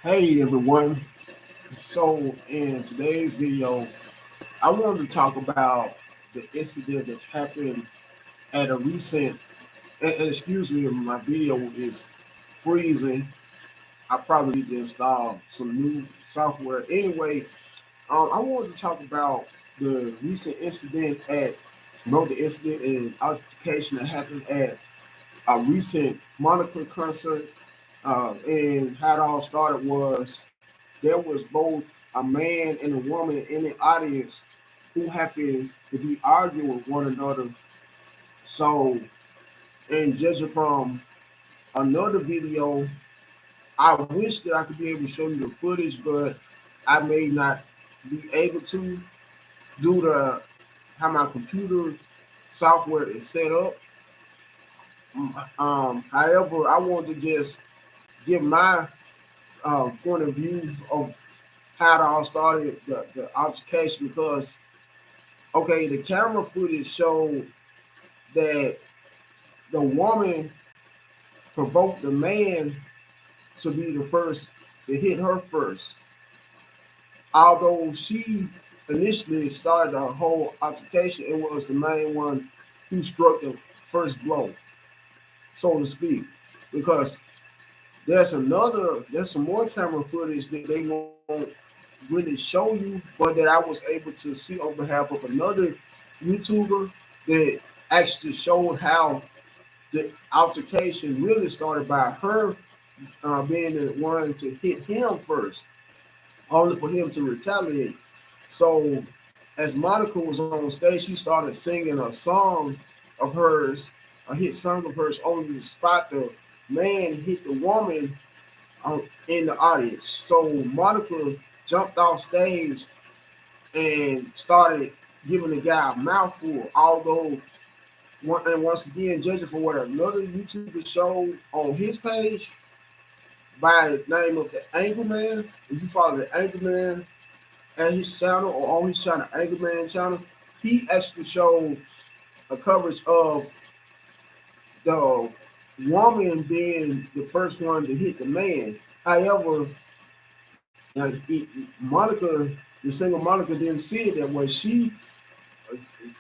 Hey everyone. So in today's video, I wanted to talk about the incident that happened at a recent and excuse me, my video is freezing. I probably need to install some new software. Anyway, I wanted to talk about the recent incident the incident and altercation that happened at a recent Monica concert. And how it all started was there was both a man and a woman in the audience who happened to be arguing with one another. So, and judging from another video, I wish that I could be able to show you the footage, but I may not be able to due to how my computer software is set up. However, I want to just give my point of view of how it all started, the altercation, because okay, the camera footage showed that the woman provoked the man to be the first to hit her first. Although she initially started the whole altercation, it was the main one who struck the first blow, so to speak. Because there's some more camera footage that they won't really show you, but that I was able to see on behalf of another YouTuber that actually showed how the altercation really started by her being the one to hit him first, only for him to retaliate. So, as Monica was on stage, she started singing a song of hers, a hit song of hers, only to spot the man hit the woman in the audience. So, Monica jumped off stage and started giving the guy a mouthful, although and once again, judging from what another YouTuber showed on his page by the name of the Angry Man, if you follow the Angry Man at his channel or on his channel, Angry Man channel, he actually showed a coverage of the woman being the first one to hit the man. However, Monica, the single Monica, didn't see it that way. She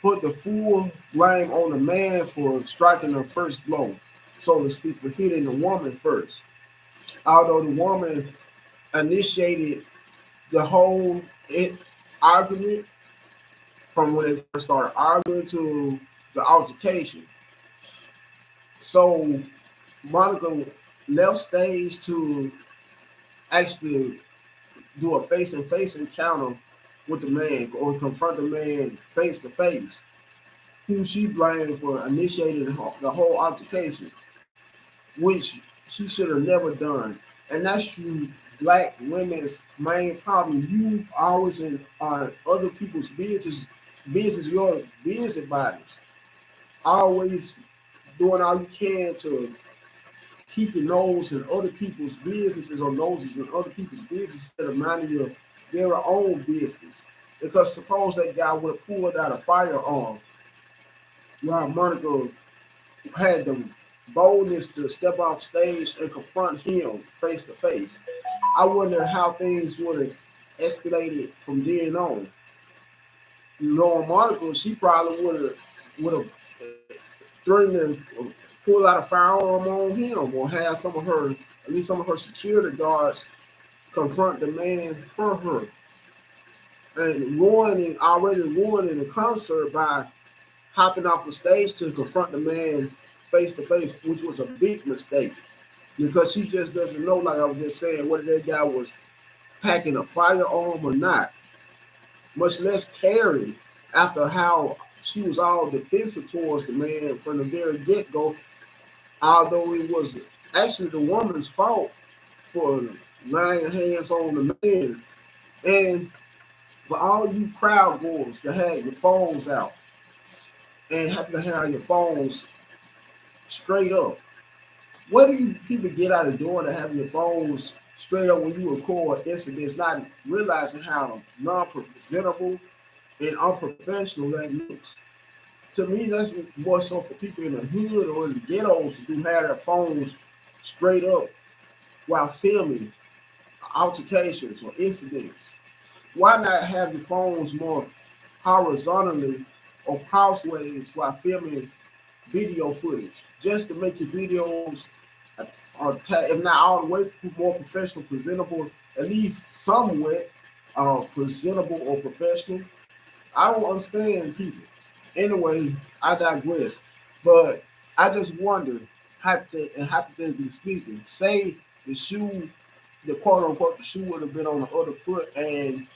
put the full blame on the man for striking her first blow, so to speak, for hitting the woman first. Although the woman initiated the whole argument from when they first started arguing to the altercation. So Monica left stage to actually do a face and face encounter with the man or confront the man face to face, who she blamed for initiating the whole altercation, which she should have never done. And that's you black women's main problem. You always in other people's business, your busybodies, always doing all you can to keep your nose in other people's businesses or noses in other people's business instead of minding your very own business. Because suppose that guy would have pulled out a firearm while Monica had the boldness to step off stage and confront him face to face. I wonder how things would have escalated from then on. Knowing Monica, she probably would have threatened to pull out a firearm on him or have some of her, at least some of her security guards, confront the man for her and ruining the concert by hopping off the stage to confront the man face to face, which was a big mistake because she just doesn't know, like I was just saying, whether that guy was packing a firearm or not, much less carry after how she was all defensive towards the man from the very get go, although it was actually the woman's fault for laying hands on the man. And for all you crowd goers that had your phones out and happen to have your phones straight up, what do you people get out of doing to have your phones straight up when you record incidents, not realizing how non-presentable and unprofessional that looks? To me, that's more so for people in the hood or in the ghettos who have their phones straight up while filming. altercations or incidents, why not have the phones more horizontally or crossways while filming video footage, just to make your videos, if not all the way more professional, presentable, at least somewhat presentable or professional? I don't understand people. Anyway, I digress. But I just wonder, hypothetically speaking, say the shoe, the quote unquote, the shoe would have been on the other foot, and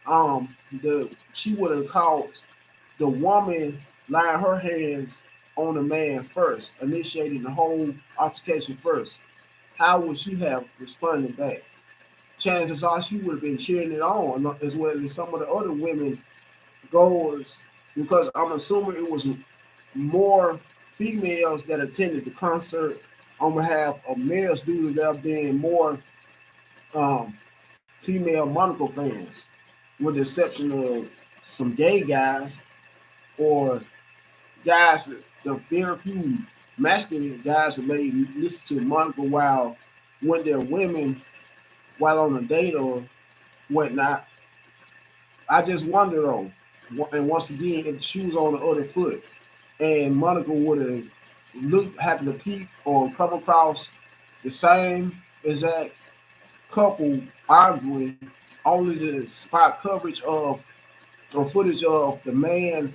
the she would have caught the woman laying her hands on the man first, initiating the whole altercation first. How would she have responded back? Chances are she would have been cheering it on, as well as some of the other women goers, because I'm assuming it was more females that attended the concert on behalf of males due to there being more um, female Monaco fans, with the exception of some gay guys or guys, the very few masculine guys that may listen to Monaco while when they're women while on a date or whatnot. I just wonder though, and once again, if the shoes on the other foot and Monica would have happened to peep or come across the same exact couple arguing, only to spot coverage of or footage of the man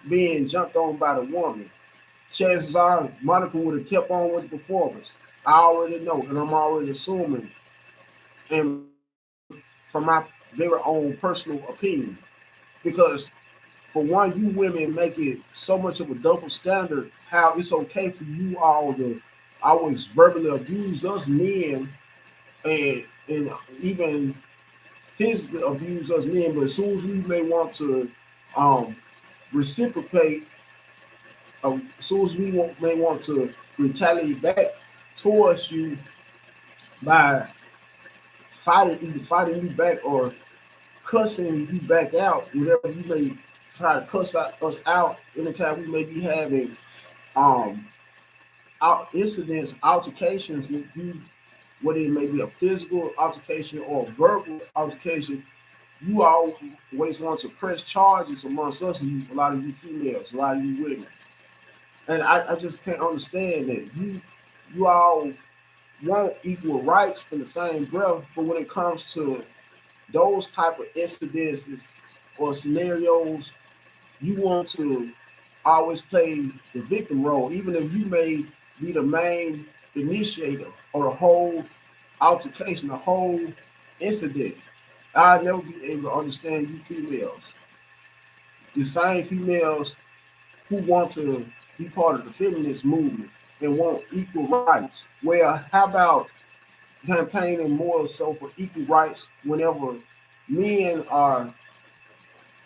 being jumped on by the woman, chances are Monica would have kept on with the performance. I already know, and I'm already assuming, and from my very own personal opinion, because for one, you women make it so much of a double standard how it's okay for you all to always verbally abuse us men and even physically abuse us men, but as soon as we may want to um, reciprocate, as soon as may want to retaliate back towards you by either fighting you back or cussing you back out, whatever you may try to us out anytime we may be having um incidents, altercations with you, whether it may be a physical altercation or a verbal altercation, you always want to press charges amongst us, a lot of you females, a lot of you women. And I just can't understand that. You all want equal rights in the same breath, but when it comes to those type of incidences or scenarios, you want to always play the victim role, even if you may be the main initiator or the whole altercation, the whole incident. I'll never be able to understand you females. The same females who want to be part of the feminist movement and want equal rights. Well, how about campaigning more so for equal rights whenever men are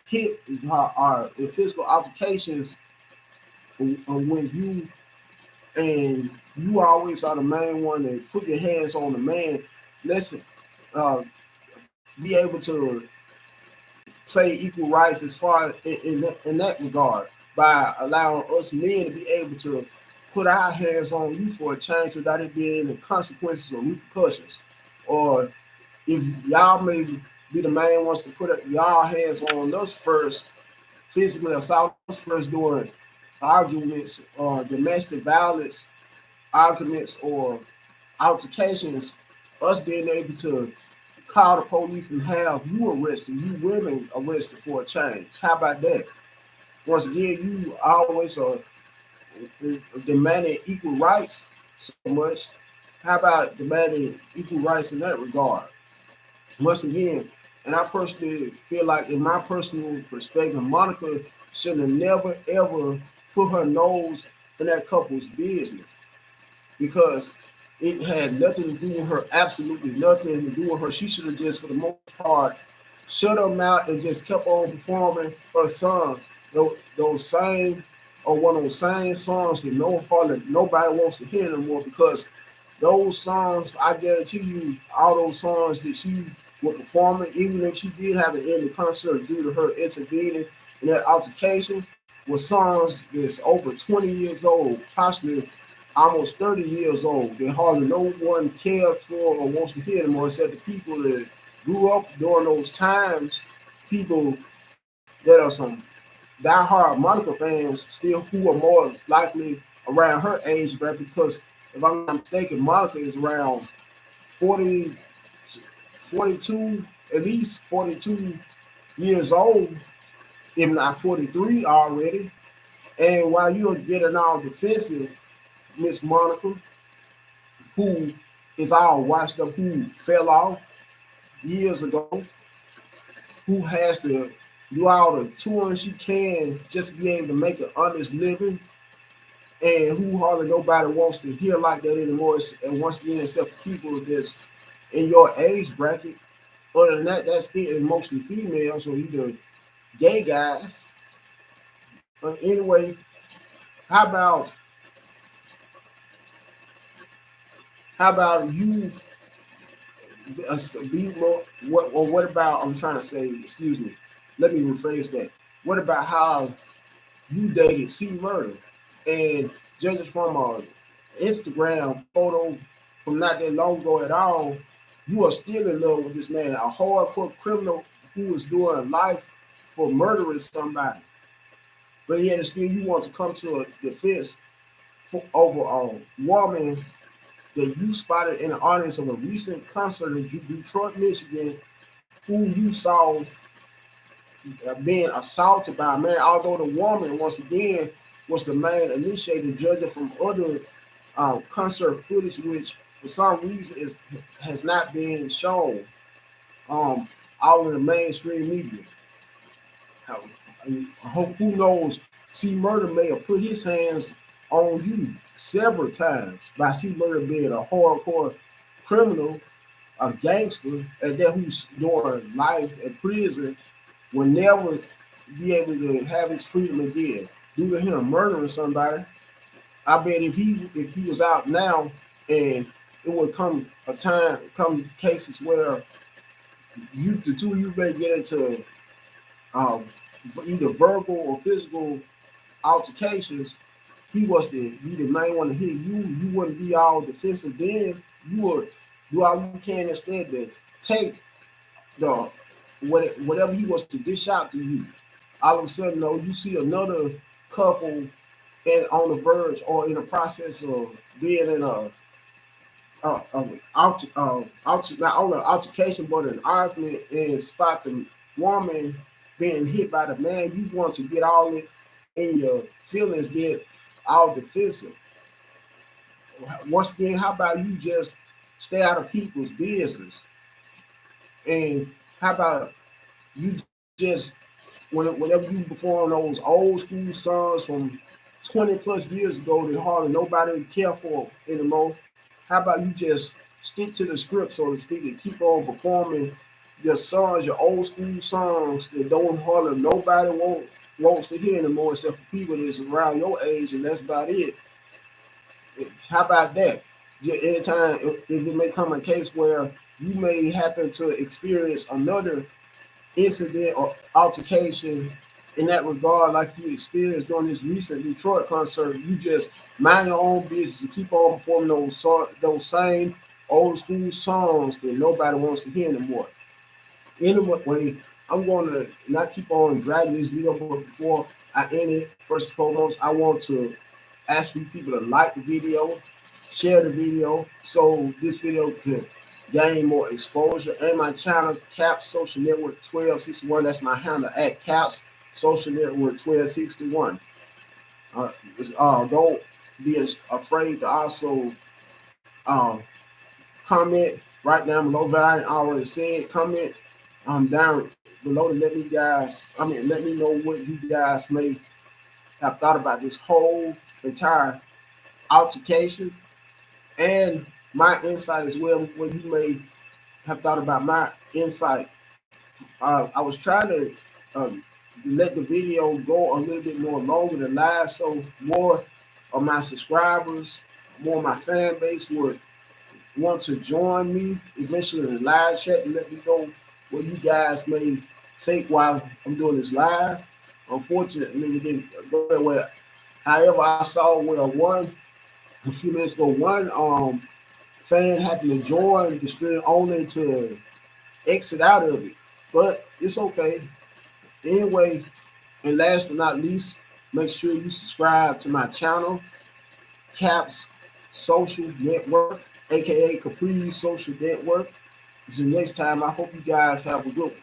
hit are in physical altercations, when you always are the main one to put your hands on the man. Listen, uh, be able to play equal rights as far in that regard by allowing us men to be able to put our hands on you for a change without it being the consequences or repercussions. Or if y'all may be the main ones to put y'all hands on us first, physically assault us first during arguments or domestic violence arguments or altercations, us being able to call the police and have you arrested, you women arrested for a change. How about that? Once again, you always are demanding equal rights so much. How about demanding equal rights in that regard? Once again, and I personally feel like, in my personal perspective, Monica should have never ever put her nose in that couple's business, because it had nothing to do with her, absolutely nothing to do with her. She should have just, for the most part, shut her mouth and just kept on performing her song. Those same, or one of those same songs that nobody wants to hear anymore, because those songs, I guarantee you, all those songs that she was performing, even if she did have to end the concert due to her intervening in that altercation, were songs that's over 20 years old, possibly almost 30 years old. That hardly no one cares for or wants to hear anymore, except the people that grew up during those times, people that are some diehard Monica fans still who are more likely around her age bracket because if I'm not mistaken, Monica is around 40, 42, at least 42 years old, if not 43 already. And while you're getting all defensive, Miss Monica, who is all washed up, who fell off years ago, who has to do all the touring she can just to be able to make an honest living, and who hardly nobody wants to hear like that anymore. And once again, except for people that's in your age bracket. Other than that, that's it, and mostly females or either gay guys. But anyway, how about you be more what or what about I'm trying to say, excuse me, let me rephrase that. What about how you dated C Murder? And judging from a Instagram photo from not that long ago at all, you are still in love with this man, a hardcore criminal who is doing life for murdering somebody. But yet and still you want to come to a defense for over a woman that you spotted in the audience of a recent concert in Detroit, Michigan, who you saw being assaulted by a man, although the woman, once again, was the main initiator, judging from other concert footage, which for some reason has not been shown all in the mainstream media. How- who knows? C Murder may have put his hands on you several times by C Murder being a hardcore criminal, a gangster, and that who's doing life in prison will never be able to have his freedom again due to him murdering somebody. I bet if he was out now, and it would come cases where the two of you may get into um, either verbal or physical altercations. He was be the main one to hit you. You wouldn't be all defensive then. You would do all you can instead to take the whatever he was to dish out to you. All of a sudden, though, you see another couple on the verge or in the process of being in not only an altercation but an argument, and spot the woman being hit by the man. You want to get all in your feelings, get all defensive. Once again, how about you just stay out of people's business? And how about you just whenever you perform those old school songs from 20 plus years ago that hardly nobody care for anymore? How about you just stick to the script, so to speak, and keep on performing your songs, your old school songs that don't hardly nobody wants to hear anymore, except for people that's around your age, and that's about it. How about that? Anytime, if it may come a case where you may happen to experience another incident or altercation in that regard, like you experienced during this recent Detroit concert, you just mind your own business and keep on performing those same old school songs that nobody wants to hear anymore. Anyway, I'm going to not keep on dragging this video, but before I end it, first and foremost, I want to ask you people to like the video, share the video, so this video could gain more exposure. And my channel, Caps Social Network 1261, that's my handle at Caps Social Network 1261. Don't be afraid to also um, comment right down below that I already said. Comment down below to let me know what you guys may have thought about this whole entire altercation, and my insight as well, what you may have thought about my insight. I was trying to let the video go a little bit more longer than live, so more of my subscribers, more of my fan base would want to join me eventually in the live chat to let me know what you guys may think while I'm doing this live. Unfortunately, it didn't go that way. However, I saw where one a few minutes ago. One fan happened to join the stream only to exit out of it, but it's okay. Anyway, and last but not least, make sure you subscribe to my channel, Caps Social Network, aka Capri Social Network. Until next time, I hope you guys have a good one.